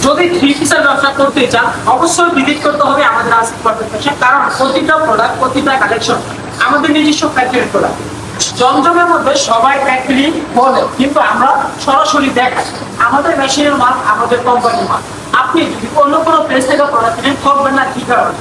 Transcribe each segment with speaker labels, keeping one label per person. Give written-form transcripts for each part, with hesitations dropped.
Speaker 1: যদি থ্রি পিসের ব্যবসা করতে চান অবশ্যই ভিজিট করতে হবে আমাদের আসিফ পারফেক্ট ফ্যাশন, কারণ প্রতিটা প্রোডাক্ট প্রতিটা কালেকশন আমাদের নিজস্ব ফ্যাক্টরি প্রোডাক্ট। জমজমের মধ্যে সবাই ফ্যাক্টরি বলে, কিন্তু আমরা সরাসরি দেখাই আমাদের মেশিনের মাল, আমাদের কোম্পানির মাল। আপনি যদি অন্য কোনো প্লেস থেকে প্রোডাক্ট কিনেন ঠকবেন না। কি কারণে?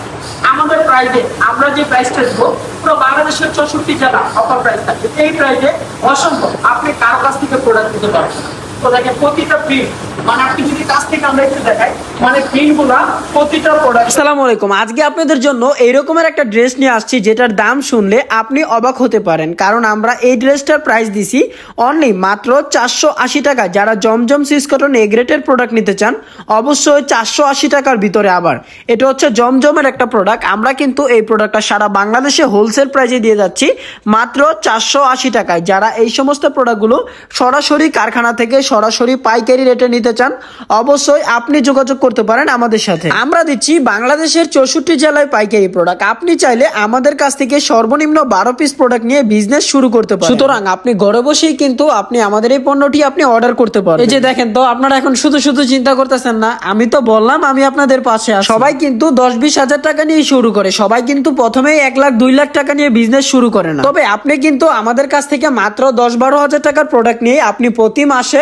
Speaker 1: আমাদের প্রাইসে আমরা যে প্রাইসটা দেবো পুরো বাংলাদেশের 64 জেলা অফার প্রাইস থাকবে। এই প্রাইসে অসম্ভব আপনি কারো কাছ থেকে প্রোডাক্ট দিতে পারবেন না। তো দেখেন প্রতিটা প্রিন্ট, মানে আপনি যদি কাছ থেকে আমরা একটু দেখাই, মানে প্রিন্টগুলা প্রতিটা প্রোডাক্ট।
Speaker 2: আসসালামু আলাইকুম। আজকে আপনাদের জন্য এইরকমের একটা ড্রেস নিয়ে আসছি যেটার দাম শুনলে আপনি অবাক হতে পারেন, কারণ আমরা এই ড্রেসটার প্রাইস দিছি অনলি মাত্র 480 টাকা। যারা জমজম সিস কটন এ গ্রেডের প্রোডাক্ট নিতে চান অবশ্যই 480 টাকার ভিতরে। আবার এটা হচ্ছে জমজমের একটা প্রোডাক্ট। আমরা কিন্তু এই প্রোডাক্টটা সারা বাংলাদেশে হোলসেল প্রাইসে দিয়ে যাচ্ছি মাত্র 480 টাকায়। যারা এই সমস্ত প্রোডাক্টগুলো সরাসরি কারখানা থেকে সরাসরি পাইকারি রেটে নিতে চান অবশ্যই আপনি যোগাযোগ করতে পারেন আমাদের সাথে। আমরা দিচ্ছি বাংলাদেশের 64 জেলায় পাইকারি প্রোডাক্ট। আপনি চাইলে আমাদের কাছ থেকে সর্বনিম্ন 12 পিস প্রোডাক্ট নিয়ে বিজনেস শুরু করতে পারেন। সুতরাং আপনি ঘরে বসেই কিন্তু আপনি আমাদের এই পণ্যটি আপনি অর্ডার করতে পারেন। এই যে দেখেন তো, আপনারা এখন শুধু শুধু চিন্তা করতেছেন না, আমি তো বললাম আমি আপনাদের পাশে আছি। সবাই কিন্তু 10-20 হাজার টাকা নিয়ে শুরু করে, সবাই কিন্তু প্রথমেই 1 লাখ 2 লাখ টাকা নিয়ে বিজনেস শুরু করে না। তবে আপনি কিন্তু আমাদের কাছ থেকে মাত্র 10-12 হাজার টাকার প্রোডাক্ট নিয়ে আপনি প্রতি মাসে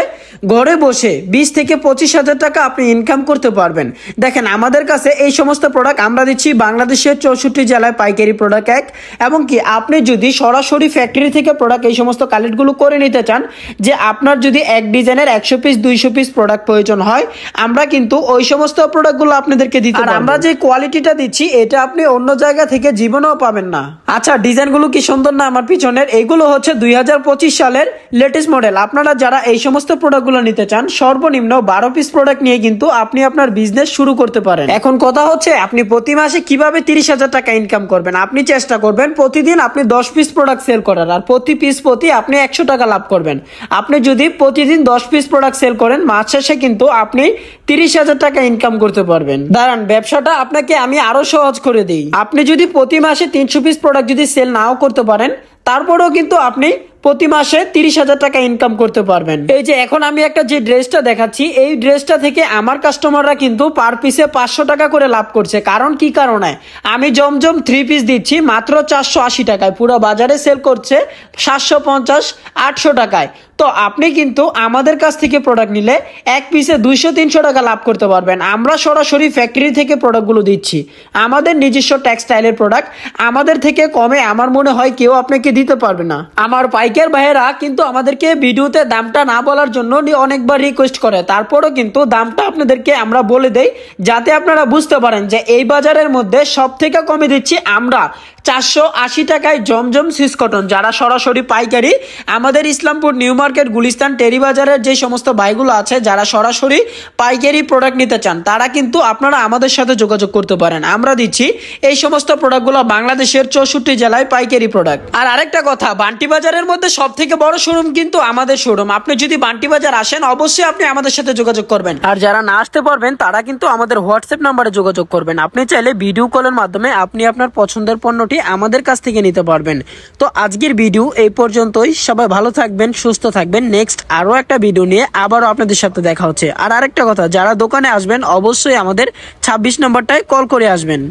Speaker 2: ঘরে বসে 20 থেকে 25 হাজার টাকা আপনি ইনকাম করতে পারবেন। দেখেন আমাদের কাছে এই সমস্ত প্রোডাক্ট আমরা দিচ্ছি বাংলাদেশের 64 জেলায় পাইকারি প্রোডাক্ট এক। এবং কি আপনি যদি সরাসরি ফ্যাক্টরি থেকে প্রোডাক্ট এই সমস্ত কালেক্টগুলো করে নিতে চান, যে আপনার যদি এক ডিজাইনের 100 পিস 200 পিস প্রোডাক্ট প্রয়োজন হয়, আমরা কিন্তু ওই সমস্ত প্রোডাক্টগুলো আপনাদেরকে দিতে পারবো। আমরা যে কোয়ালিটিটা দিচ্ছি এটা আপনি অন্য জায়গা থেকে জীবনেও পাবেন না। আচ্ছা, ডিজাইনগুলো কি সুন্দর না আমার পিছনের? এইগুলো হচ্ছে 2025 সালের লেটেস্ট মডেল। আপনারা যারা এই সমস্ত প্রোডাক্টগুলো নিতে চান সর্বনিম্ন 12 পিস প্রোডাক্ট নিয়ে কিন্তু আপনি আপনার বিজনেস শুরু করতে পারেন। এখন কথা হচ্ছে আপনি প্রতি মাসে কিভাবে 30 হাজার টাকা ইনকাম করবেন। আপনি চেষ্টা করবেন প্রতিদিন আপনি 10 পিস প্রোডাক্ট সেল করার, আর প্রতি পিস প্রতি আপনি 100 টাকা লাভ করবেন। আপনি যদি প্রতিদিন 10 পিস প্রোডাক্ট সেল করেন মাস শেষে কিন্তু আপনি 30 হাজার টাকা ইনকাম করতে পারবেন। দাঁড়ান, ব্যবসাটা আপনাকে আমি আরো সহজ করে দিই। আপনি যদি প্রতি মাসে 300 পিস প্রোডাক্ট যদি সেল নাও করতে পারেন, তারপরেও কিন্তু আপনি প্রতি মাসে 30 হাজার টাকা ইনকাম করতে পারবেন। এই যে এখন আমি একটা যে ড্রেসটা দেখাচ্ছি, এই ড্রেসটা থেকে আমার কাস্টমাররা কিন্তু পার পিসে 500 টাকা করে লাভ করছে। কারণ কি কারণে? আমি জমজম 3 পিস দিচ্ছি মাত্র 480 টাকায়, পুরো বাজারে সেল করছে 750-800 টাকায়। তো আপনি কিন্তু আমাদের কাছ থেকে প্রোডাক্ট নিলে এক পিসে 200-300 টাকা লাভ করতে পারবেন। আমরা সরাসরি ফ্যাক্টরি থেকে প্রোডাক্টগুলো দিচ্ছি, আমাদের নিজস্ব টেক্সটাইলের প্রোডাক্ট। আমাদের থেকে কমে আমার মনে হয় কেউ আপনাকে দিতে পারবে না। আমার পাইকার ভাইয়েরা কিন্তু আমাদেরকে ভিডিওতে দামটা না বলার জন্য অনেকবার রিকোয়েস্ট করে, তারপরও কিন্তু দামটা আপনাদেরকে আমরা বলে দেই যাতে আপনারা বুঝতে পারেন যে এই বাজারের মধ্যে সব থেকে কমে দিচ্ছি আমরা 480 টাকায় জমজম সিস কটন। যারা সরাসরি পাইকারি আমাদের ইসলামপুর নিউ মার্কেট গুলিস্তান টেরি বাজারের যে সমস্ত ভাইগুলো আছে যারা সরাসরি পাইকারি প্রোডাক্ট নিতে চান, তারা কিন্তু আপনারা আমাদের সাথে যোগাযোগ করতে পারেন। আমরা দিচ্ছি এই সমস্ত প্রোডাক্টগুলো বাংলাদেশের 64 জেলায় পাইকারি প্রোডাক্ট। আর আরেকটা কথা, বান্টি বাজারের মধ্যে সব থেকে বড় শোরুম কিন্তু আমাদের শোরুম। আপনি যদি বান্টি বাজার আসেন অবশ্যই আপনি আমাদের সাথে যোগাযোগ করবেন। আর যারা না আসতে পারবেন তারা কিন্তু আমাদের হোয়াটসঅ্যাপ নাম্বারে যোগাযোগ করবেন। আপনি চাইলে ভিডিও কলের মাধ্যমে আপনি আপনার পছন্দের পণ্যটি আমাদের কাছ থেকে নিতে পারবেন। তো আজকের ভিডিও এই পর্যন্তই। সবাই ভালো থাকবেন, সুস্থ থাকবেন। নেক্সট আরো একটা ভিডিও নিয়ে আবারও আপনাদের সাথে দেখা হচ্ছে। আর আরেকটা কথা, যারা দোকানে আসবেন অবশ্যই আমাদের 26 নম্বরটায় কল করে আসবেন।